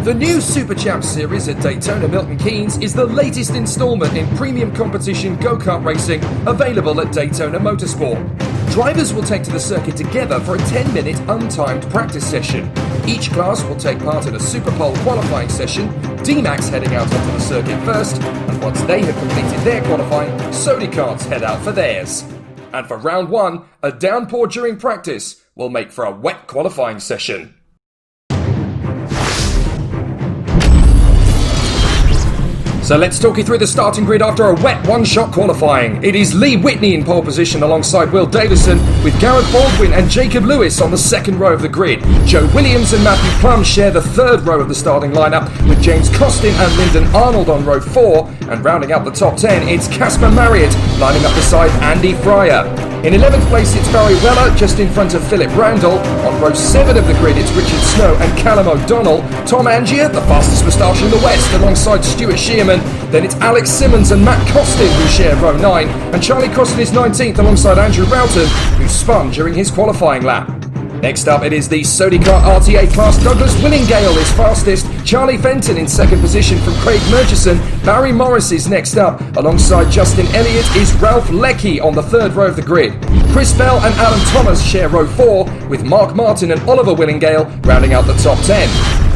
The new Super Champs Series at Daytona Milton Keynes is the latest installment in premium competition go-kart racing available at Daytona Motorsport. Drivers will take to the circuit together for a 10-minute untimed practice session. Each class will take part in a Super Pole qualifying session, D-Max heading out onto the circuit first, and once they have completed their qualifying, Sody carts head out for theirs. And for round one, a downpour during practice will make for a wet qualifying session. So let's talk you through the starting grid after a wet one-shot qualifying. It is Lee Whitney in pole position alongside Will Davison, with Gareth Baldwin and Jacob Lewis on the second row of the grid. Joe Williams and Matthew Plum share the third row of the starting lineup, with James Costin and Lyndon Arnold on row 4, and rounding out the top 10, it's Casper Marriott lining up beside Andy Fryer. In 11th place, it's Barry Weller, just in front of Philip Randall. On row 7 of the grid, it's Richard Snow and Callum O'Donnell. Tom Angier, the fastest moustache in the West, alongside Stuart Shearman. Then it's Alex Simmons and Matt Costin who share row 9. And Charlie Crossan is 19th alongside Andrew Roughton, who spun during his qualifying lap. Next up, it is the Sody Kart RTA class. Douglas Willingale is fastest. Charlie Fenton in second position from Craig Murchison. Barry Morris is next up. Alongside Justin Elliott is Ralph Leckie on the third row of the grid. Chris Bell and Alan Thomas share row 4, with Mark Martin and Oliver Willingale rounding out the top 10.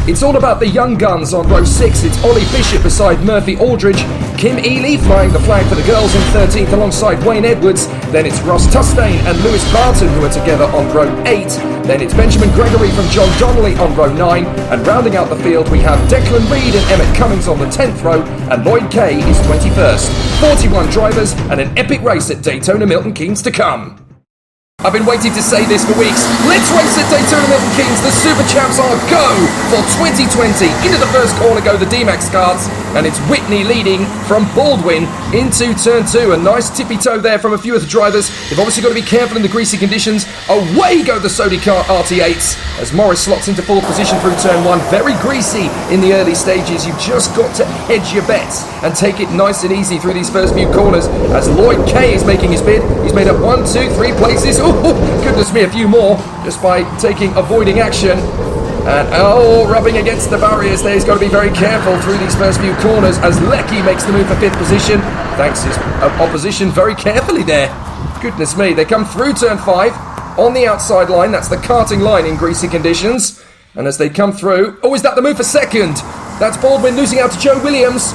It's all about the young guns on row 6. It's Ollie Bishop beside Murphy Aldridge. Kim Ely flying the flag for the girls in 13th alongside Wayne Edwards. Then it's Ross Tustain and Lewis Barton who are together on row 8. Then it's Benjamin Gregory from John Donnelly on row 9. And rounding out the field we have Declan Reed and Emmett Cummings on the 10th row. And Lloyd Kay is 21st. 41 drivers and an epic race at Daytona Milton Keynes to come. I've been waiting to say this for weeks. Let's race at Daytona Milton Keynes. The Super Champs are go for 2020. Into the first corner go the D-Max carts, and it's Whitney leading from Baldwin into turn 2. A nice tippy toe there from a few of the drivers. They've obviously got to be careful in the greasy conditions. Away go the Sody Kart RT8s as Morris slots into 4th position through turn 1. Very greasy in the early stages. You've just got to hedge your bets and take it nice and easy through these first few corners as Lloyd Kay is making his bid. He's made up 1, 2, 3 places. Oh, goodness me, a few more just by avoiding action. And rubbing against the barriers there. He's got to be very careful through these first few corners as Leckie makes the move for 5th position. Thanks his opposition very carefully there. Goodness me, they come through turn 5 on the outside line. That's the karting line in greasy conditions. And as they come through, is that the move for 2nd? That's Baldwin losing out to Joe Williams.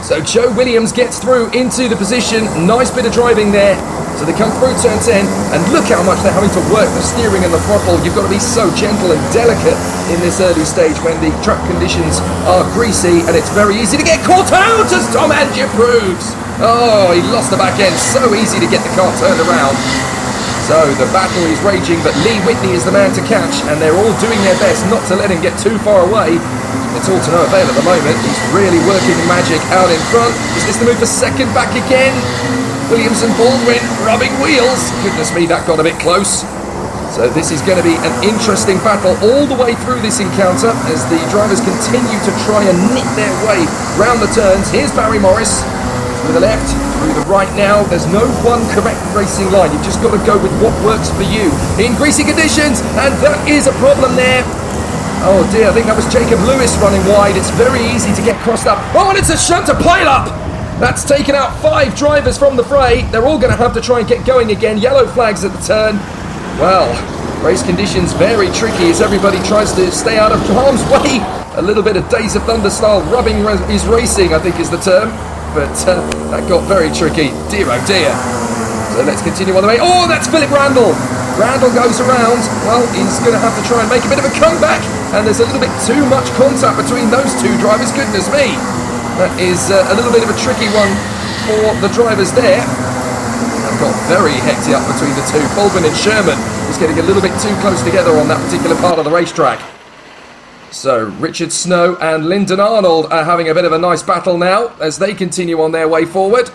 So Joe Williams gets through into the position. Nice bit of driving there. So they come through turn 10, and look how much they're having to work the steering and the throttle. You've got to be so gentle and delicate in this early stage when the track conditions are greasy, and it's very easy to get caught out, as Tom Angier proves. He lost the back end. So easy to get the car turned around. So the battle is raging, but Lee Whitney is the man to catch, and they're all doing their best not to let him get too far away. It's all to no avail at the moment. He's really working magic out in front. Is this the move for 2nd back again? Williams and Baldwin rubbing wheels. Goodness me, that got a bit close. So this is going to be an interesting battle all the way through this encounter as the drivers continue to try and knit their way round the turns. Here's Barry Morris through the left, through the right now. There's no one correct racing line. You've just got to go with what works for you in greasy conditions, and that is a problem there. Oh dear, I think that was Jacob Lewis running wide. It's very easy to get crossed up. And it's a shunter pile-up! That's taken out 5 drivers from the fray. They're all going to have to try and get going again. Yellow flags at the turn. Well, race conditions very tricky as everybody tries to stay out of harm's way. A little bit of Days of Thunder style rubbing is racing, I think is the term. But that got very tricky. Dear oh dear. So let's continue on the way. That's Philip Randall. Randall goes around. Well, he's going to have to try and make a bit of a comeback. And there's a little bit too much contact between those two drivers. Goodness me. That is a little bit of a tricky one for the drivers there. They've got very hectic up between the two. Baldwin and Sherman is getting a little bit too close together on that particular part of the racetrack. So Richard Snow and Lyndon Arnold are having a bit of a nice battle now as they continue on their way forward.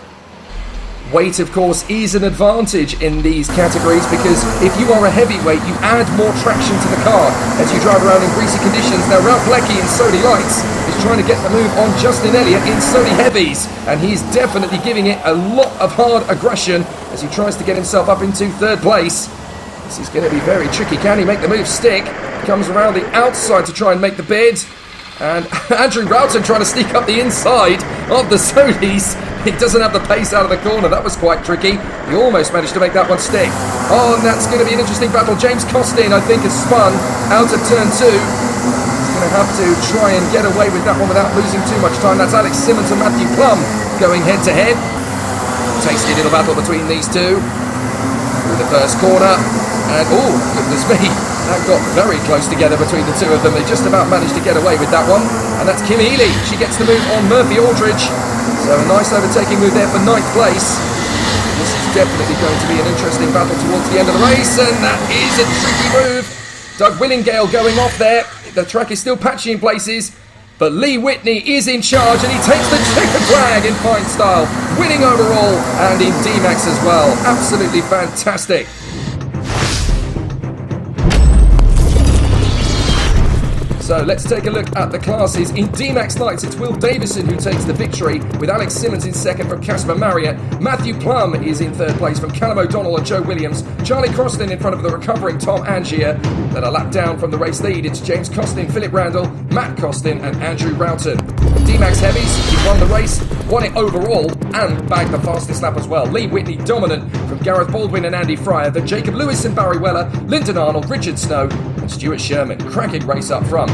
Weight, of course, is an advantage in these categories because if you are a heavyweight, you add more traction to the car as you drive around in greasy conditions. Now, Ralph Leckie in Sody Lights is trying to get the move on Justin Elliott in Sody Heavies, and he's definitely giving it a lot of hard aggression as he tries to get himself up into 3rd place. This is going to be very tricky. Can he make the move stick? Comes around the outside to try and make the bid. And Andrew Roughton trying to sneak up the inside of the Sodis. He doesn't have the pace out of the corner. That was quite tricky. He almost managed to make that one stick. Oh, and that's going to be an interesting battle. James Costin, I think, has spun out of turn 2. He's going to have to try and get away with that one without losing too much time. That's Alex Simmons and Matthew Plum going head-to-head. Tasty little battle between these two. Through the first corner. And, oh, goodness me. That got very close together between the two of them. They just about managed to get away with that one. And that's Kim Healy. She gets the move on Murphy Aldridge. So a nice overtaking move there for 9th place. This is definitely going to be an interesting battle towards the end of the race. And that is a tricky move. Doug Willingale going off there. The track is still patchy in places. But Lee Whitney is in charge and he takes the checkered flag in fine style. Winning overall and in D-Max as well. Absolutely fantastic. So let's take a look at the classes. In D-Max Lights, it's Will Davison who takes the victory, with Alex Simmons in second from Casper Marriott. Matthew Plum is in third place from Callum O'Donnell and Joe Williams. Charlie Croston in front of the recovering Tom Angier. Then a lap down from the race lead, it's James Costin, Philip Randall, Matt Costin and Andrew Roughton. D-Max Heavies, he won the race, won it overall and bagged the fastest lap as well. Lee Whitney dominant from Gareth Baldwin and Andy Fryer. Then Jacob Lewis and Barry Weller, Lyndon Arnold, Richard Snow and Stuart Sherman. Cracking race up front.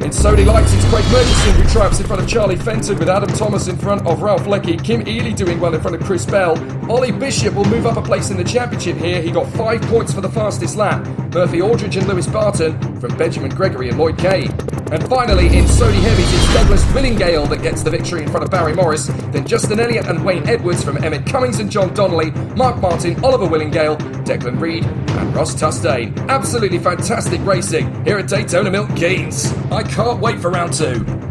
In Sody Lights, it's Craig Murchison who triumphs in front of Charlie Fenton, with Adam Thomas in front of Ralph Leckie. Kim Ely doing well in front of Chris Bell. Ollie Bishop will move up a place in the championship here. He got 5 points for the fastest lap. Murphy Aldridge and Lewis Barton from Benjamin Gregory and Lloyd Kay. And finally, in Sony Heavies, it's Douglas Willingale that gets the victory in front of Barry Morris. Then Justin Elliott and Wayne Edwards from Emmett Cummings and John Donnelly, Mark Martin, Oliver Willingale, Declan Reed and Ross Tustane. Absolutely fantastic racing here at Daytona Milton Keynes. I can't wait for round 2.